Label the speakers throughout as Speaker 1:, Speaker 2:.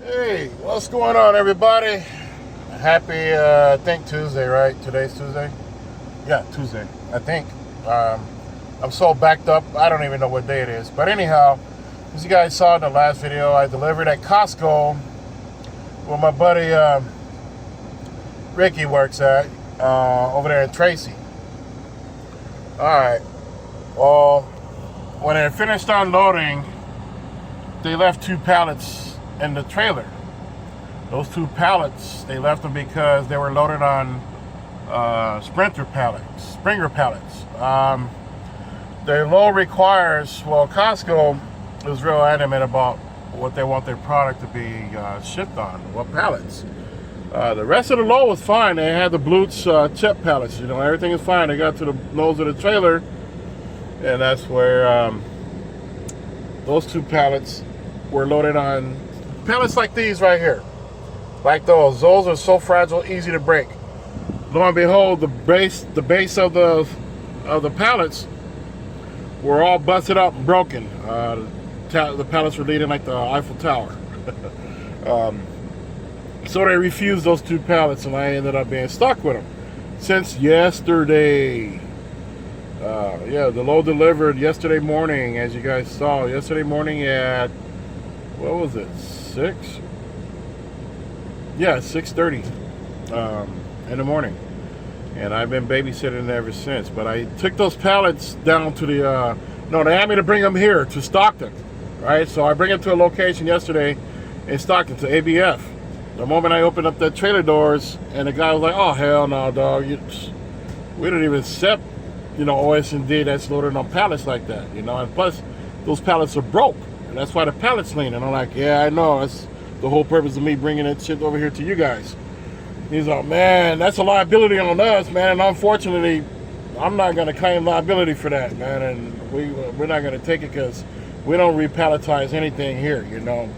Speaker 1: Hey, what's going on, everybody? Happy, I think Tuesday, right? Today's Tuesday? Yeah, Tuesday, I think. I'm so backed up, I don't even know what day it is. But anyhow, as you guys saw in the last video, I delivered at Costco where my buddy Ricky works at, over there in Tracy. Alright, well, when they finished unloading, they left 2 pallets in the trailer. Those 2 pallets, they left them because they were loaded on Springer pallets. Their load requires, well, Costco is real adamant about what they want their product to be shipped on, what pallets. The rest of the load was fine. They had the Bluet's chip pallets, you know, everything is fine. They got to the nose of the trailer, and that's where those 2 pallets were loaded on pallets like these right here. Like those. Those are so fragile, easy to break. Lo and behold, the base of the pallets were all busted up and broken. The pallets were leading like the Eiffel Tower. So they refused those 2 pallets, and I ended up being stuck with them since yesterday. Yeah, the load delivered yesterday morning, as you guys saw. Yesterday morning at, what was it, 6? Yeah, 6:30 in the morning. And I've been babysitting ever since. But I took those pallets down to the, no, they had me to bring them here to Stockton, right? So I bring them to a location yesterday in Stockton, to ABF. The moment I opened up the trailer doors, and the guy was like, oh, hell no, dog. We don't even accept, you know, OS&D that's loaded on pallets like that, you know? And plus, those pallets are broke. And that's why the pallet's lean. And I'm like, yeah, I know. That's the whole purpose of me bringing that shit over here to you guys. He's like, man, that's a liability on us, man. And unfortunately, I'm not going to claim liability for that, man. And we're not going to take it because we don't repalletize anything here, you know.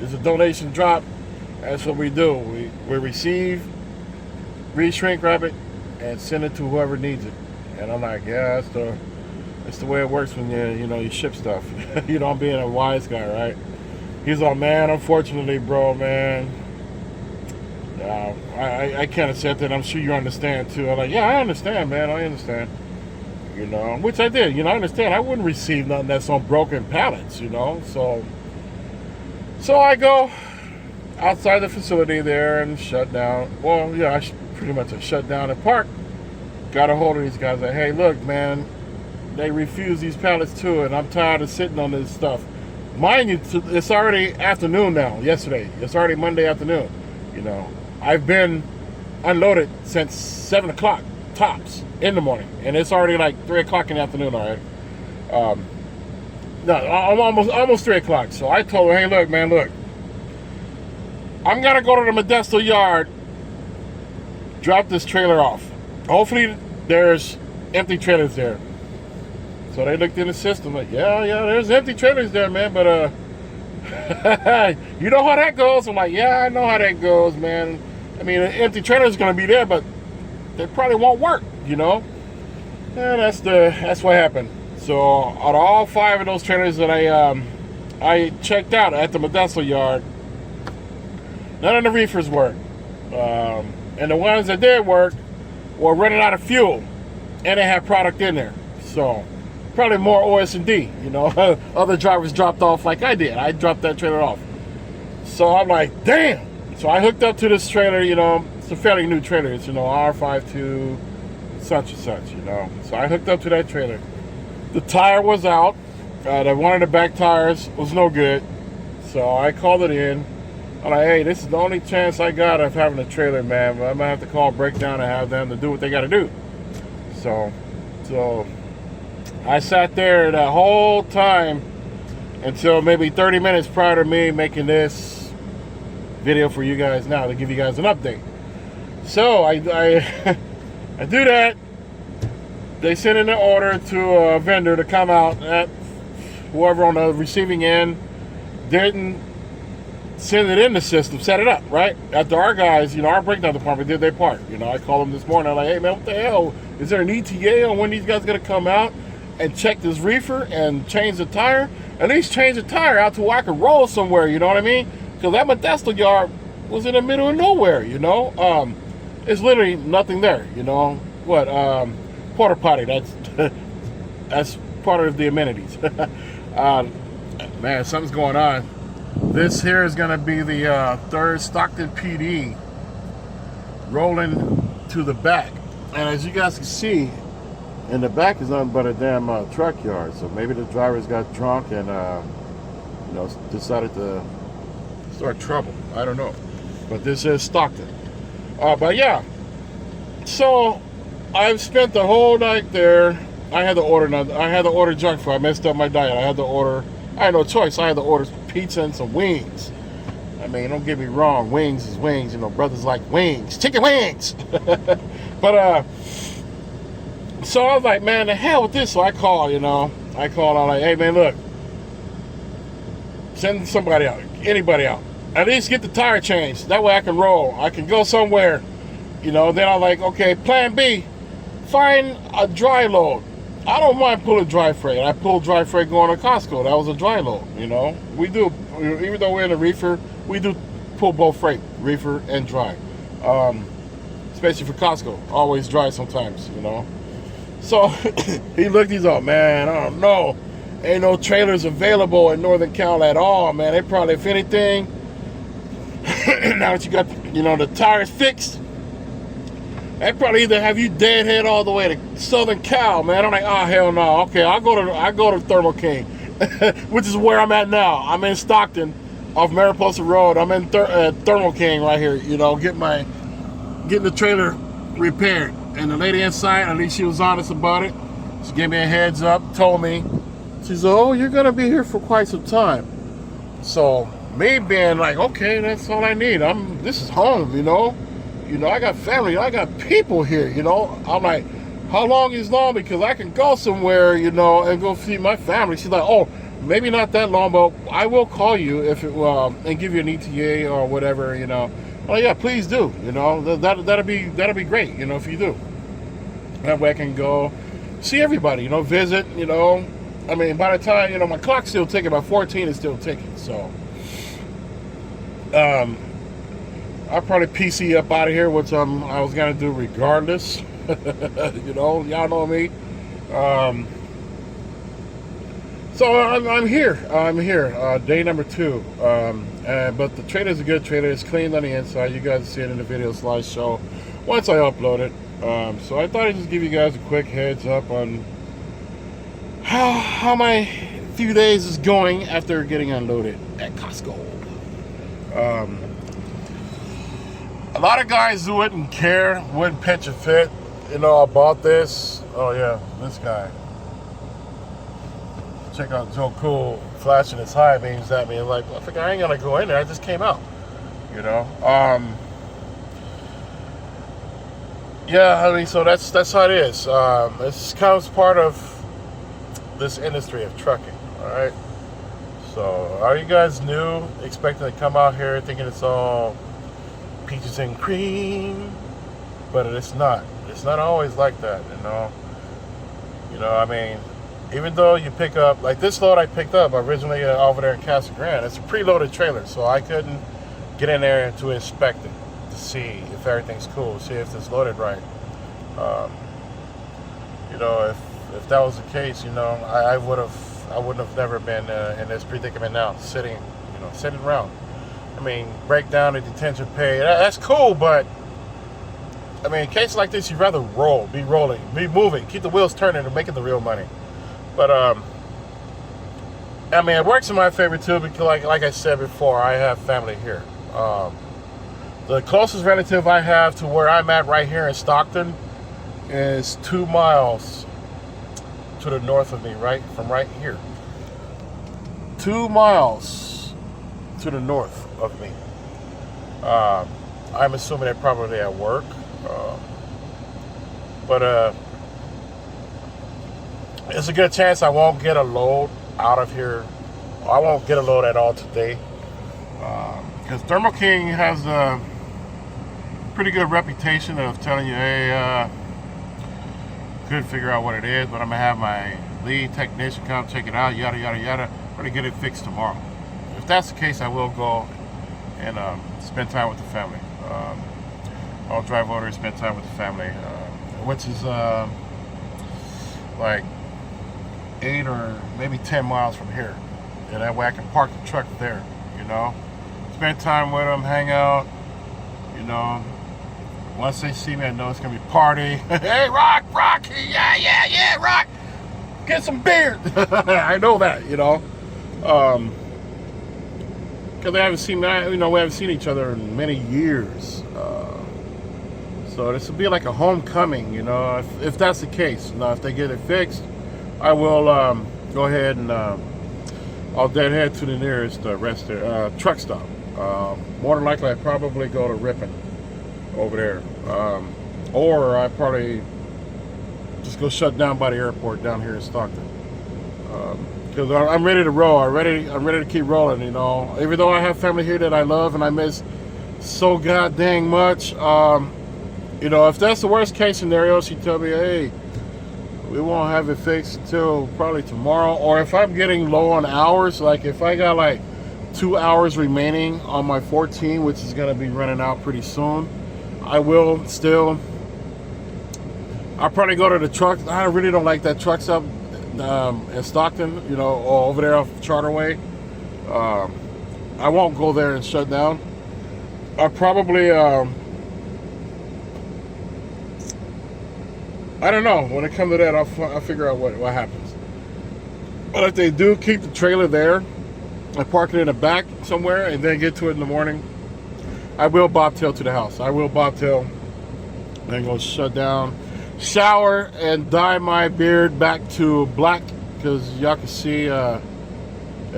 Speaker 1: It's a donation drop. That's what we do. We receive, re-shrink wrap it, and send it to whoever needs it. And I'm like, yeah, that's the way it works when you ship stuff. You know, I'm being a wise guy, right? He's like, man, unfortunately, bro, man, I can't accept it. I'm sure you understand too. I'm like, yeah, I understand, man. I understand. You know, which I did. You know, I understand. I wouldn't receive nothing that's on broken pallets. You know, so I go outside the facility there and shut down. Well, yeah, I pretty much shut down and park. Got a hold of these guys. Like, hey, look, man, they refuse these pallets too, and I'm tired of sitting on this stuff. Mind you, it's already afternoon now. Yesterday, it's already Monday afternoon. You know, I've been unloaded since 7 o'clock tops in the morning, and it's already like 3 o'clock in the afternoon already. No, I'm almost 3 o'clock. So I told her, hey, look, man, look, I'm gonna go to the Modesto yard, drop this trailer off. Hopefully, there's empty trailers there. So they looked in the system like, yeah, there's empty trailers there, man, but you know how that goes? I'm like, yeah, I know how that goes, man. I mean, an empty trailer is going to be there, but they probably won't work, you know? And that's what happened. So out of all 5 of those trailers that I checked out at the Modesto yard, none of the reefers worked. And the ones that did work were running out of fuel, and they had product in there. So probably more OS&D, you know. Other drivers dropped off like I did. I dropped that trailer off. So I'm like, damn. So I hooked up to this trailer, you know. It's a fairly new trailer. It's, you know, R52, such and such, you know. So I hooked up to that trailer. The tire was out. One of the back tires was no good. So I called it in. I'm like, hey, this is the only chance I got of having a trailer, man. But I'm going to have to call Breakdown and have them to do what they got to do. So I sat there that whole time until maybe 30 minutes prior to me making this video for you guys now to give you guys an update. So I I do that. They send in an order to a vendor to come out. Whoever on the receiving end didn't send it in the system, set it up, right? After our guys, you know, our breakdown department did their part. You know, I called them this morning. I'm like, hey, man, what the hell? Is there an ETA on when these guys going to come out and check this reefer and change the tire? At least change the tire out to where I can roll somewhere, you know what I mean? Because that Modesto yard was in the middle of nowhere, you know. It's literally nothing there, you know. What, porta potty, that's part of the amenities. Man, something's going on. This here is going to be the 3rd Stockton PD rolling to the back. And as you guys can see, in the back is nothing but a damn truck yard. So maybe the drivers got drunk and, you know, decided to start trouble. I don't know. But this is Stockton. But yeah. So I've spent the whole night there. I had to order junk food. I messed up my diet. I had no choice. I had to order pizza and some wings. I mean, don't get me wrong. Wings is wings. You know, brothers like wings. Chicken wings. But, so I was like, man, the hell with this. So I called, I'm like, hey, man, look. Send somebody out. Anybody out. At least get the tire changed. That way I can roll. I can go somewhere. You know, then I'm like, okay, plan B. Find a dry load. I don't mind pulling dry freight. I pulled dry freight going to Costco. That was a dry load, you know. We do, even though we're in a reefer, we do pull both freight, reefer and dry. Especially for Costco. Always dry sometimes, you know. So he looked, he's all, man, I don't know. Ain't no trailers available in Northern Cal at all, man. They probably, if anything, now that you got, the tires fixed, they probably either have you deadhead all the way to Southern Cal, man. I'm like, oh, hell no. Okay, I go to Thermo King, which is where I'm at now. I'm in Stockton off Mariposa Road. I'm in Thermo King right here, getting the trailer repaired. And the lady inside, at least she was honest about it. She gave me a heads up, told me, she said, oh, you're going to be here for quite some time. So me being like, okay, that's all I need. This is home, I got family, I got people here, I'm like, how long is long? Because I can go somewhere, and go feed my family. She's like, oh, maybe not that long, but I will call you if it and give you an ETA or whatever, Oh yeah, please do, that'll be great, if you do. That way I can go see everybody, visit, I mean, by the time, my clock's still ticking, my 14 is still ticking, so I'll probably PC up out of here, which I was gonna do regardless. Y'all know me. So I'm here. Day number 2. But the trailer's a good trailer. It's cleaned on the inside. You guys see it in the video slideshow once I upload it. So I thought I'd just give you guys a quick heads up on how my few days is going after getting unloaded at Costco. A lot of guys wouldn't care, wouldn't pitch a fit, about this. Oh yeah, this guy. Check out Joe Cool flashing his high beams at me and like, I think I ain't gonna go in there. I just came out, Yeah, I mean, so that's how it is. This comes part of this industry of trucking. All right. So, are you guys new, expecting to come out here thinking it's all peaches and cream? But it's not. It's not always like that, I mean, even though you pick up, like this load I picked up originally over there in Casa Grande, it's a preloaded trailer, so I couldn't get in there to inspect it to see if everything's cool, see if it's loaded right. If that was the case, I wouldn't have never been in this predicament now, sitting around. I mean, break down the detention pay, that's cool, but I mean, in cases like this, you'd rather be rolling, be moving, keep the wheels turning and making the real money. But, I mean, it works in my favor too because, like I said before, I have family here. The closest relative I have to where I'm at right here in Stockton is 2 miles to the north of me, from right here. 2 miles to the north of me. I'm assuming they're probably at work. But it's a good chance I won't get a load out of here. I won't get a load at all today. Because Thermo King has a pretty good reputation of telling you, hey, couldn't figure out what it is, but I'm going to have my lead technician come check it out, yada, yada, yada. We're going to get it fixed tomorrow. If that's the case, I will go and spend time with the family. I'll drive over and spend time with the family, which is like 8 or maybe 10 miles from here, and that way I can park the truck there, you know, spend time with them, hang out, you know. Once they see me, I know it's gonna be party. Hey, Rock, yeah, Rock, get some beer. I know that, you know, because they haven't seen me, you know, we haven't seen each other in many years. So this will be like a homecoming, you know, if that's the case. Now, if they get it fixed, I will go ahead and I'll deadhead to the nearest truck stop. More than likely, I'd probably go to Ripon over there, or I probably just go shut down by the airport down here in Stockton. Because I'm ready to roll. I'm ready to keep rolling. You know, even though I have family here that I love and I miss so god dang much. You know, if that's the worst case scenario, she tell me, hey, we won't have it fixed until probably tomorrow. Or if I'm getting low on hours, like if I got like 2 hours remaining on my 14, which is gonna be running out pretty soon, I will still. I'll probably go to the truck. I really don't like that truck stop in Stockton, you know, over there off Charterway. I won't go there and shut down. I probably, I don't know. When it comes to that, I'll figure out what happens. But if they do keep the trailer there, I park it in the back somewhere and then get to it in the morning, I will bobtail to the house. I will bobtail and go shut down, shower, and dye my beard back to black, because y'all can see that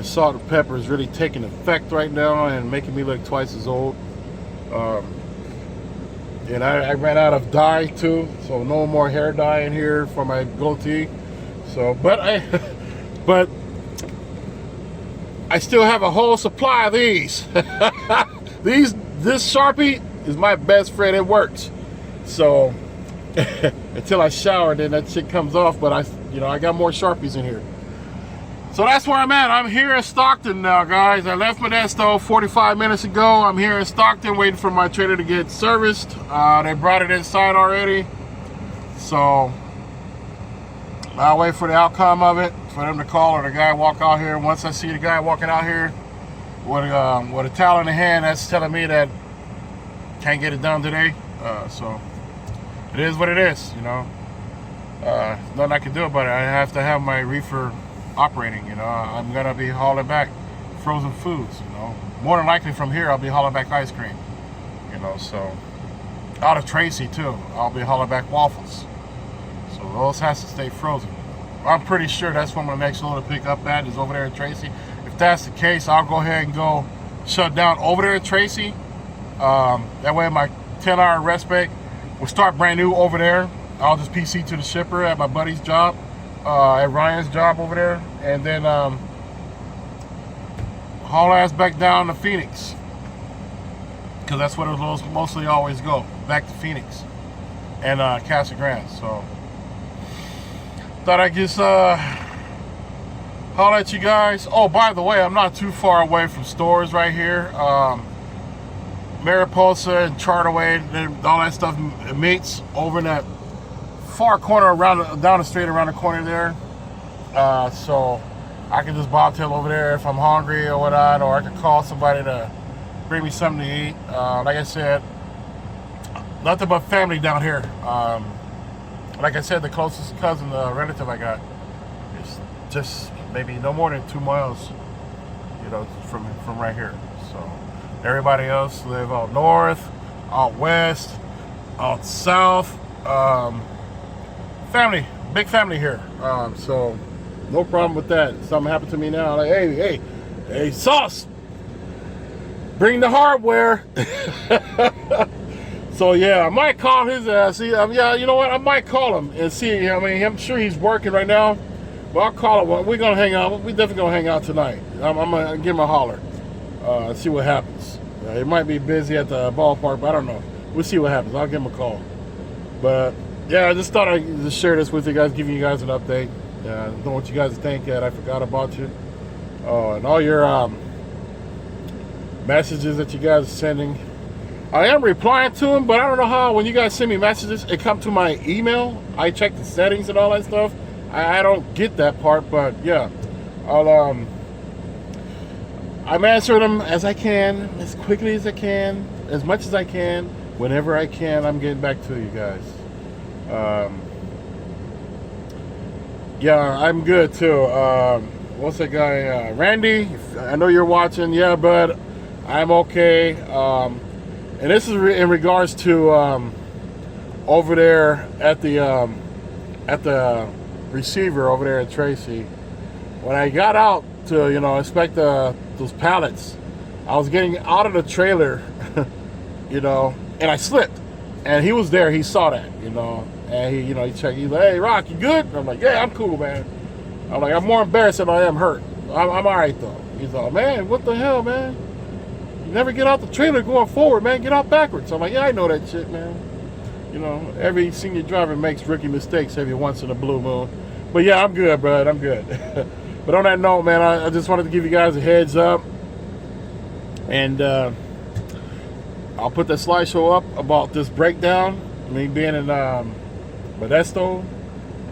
Speaker 1: salt and pepper is really taking effect right now and making me look twice as old. And I ran out of dye too, so no more hair dye in here for my goatee. So, but I still have a whole supply of these. This Sharpie is my best friend. It works. So until I shower, then that shit comes off. But I got more Sharpies in here. So that's where I'm at. I'm here in Stockton now, guys. I left Modesto 45 minutes ago. I'm here in Stockton waiting for my trailer to get serviced. They brought it inside already. So I'll wait for the outcome of it, for them to call or the guy walk out here. Once I see the guy walking out here with a towel in the hand, that's telling me that can't get it done today. So it is what it is, you know. Nothing I can do about it. I have to have my reefer operating, you know. I'm gonna be hauling back frozen foods, you know. More than likely from here I'll be hauling back ice cream, you know. So out of Tracy too, I'll be hauling back waffles. So those has to stay frozen. I'm pretty sure that's when my next load to pick up at is over there in Tracy. If that's the case, I'll go ahead and go shut down over there in Tracy. That way my 10-hour respite will start brand new over there. I'll just PC to the shipper at my buddy's job, at Ryan's job over there, and then haul ass back down to Phoenix, because that's where those mostly always go, back to Phoenix and Casa Grande. So thought I'd just holler at you guys. Oh, by the way, I'm not too far away from stores right here. Mariposa and Charterway, all that stuff meets over in that far corner down the street around the corner there. So I can just bobtail over there if I'm hungry or whatnot, or I can call somebody to bring me something to eat. Like I said, nothing but family down here. Like I said, the closest cousin, relative I got is just maybe no more than 2 miles, you know, from right here. So everybody else live out north, out west, out south. Family, big family here. So no problem with that. Something happened to me now, like, hey, Sauce, bring the hardware. So yeah, I might call his ass. Yeah, you know what? I might call him and see. I mean, I'm sure he's working right now, but I'll call him. We're gonna hang out. We definitely gonna hang out tonight. I'm gonna give him a holler. See what happens. He might be busy at the ballpark, but I don't know. We'll see what happens. I'll give him a call. But yeah, I just thought I'd just share this with you guys, giving you guys an update. Don't want you guys to think that I forgot about you. Oh, and all your messages that you guys are sending. I am replying to them, but I don't know how when you guys send me messages, it comes to my email. I check the settings and all that stuff. I don't get that part, but yeah, I'm answering them as I can, as quickly as I can, as much as I can, whenever I can. I'm getting back to you guys. Yeah, I'm good too. What's that guy, Randy? I know you're watching. Yeah, bud, I'm okay. And this is in regards to over there at the receiver over there at Tracy. When I got out to inspect those pallets, I was getting out of the trailer, and I slipped. And he was there. He saw that, and he checked. He's like, "Hey, Rock, you good?" And I'm like, "Yeah, I'm cool, man." I'm like, "I'm more embarrassed than I am hurt. I'm all right though." He's like, "Man, what the hell, man? You never get out the trailer going forward, man. Get out backwards." I'm like, "Yeah, I know that shit, man." Every senior driver makes rookie mistakes every once in a blue moon. But yeah, I'm good, bud. I'm good. But on that note, man, I just wanted to give you guys a heads up. And I'll put that slideshow up about this breakdown, me being in Modesto,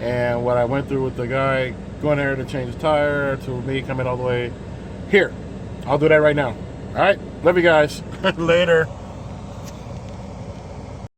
Speaker 1: and what I went through with the guy going there to change the tire, to me coming all the way here. I'll do that right now. All right. Love you guys. Later.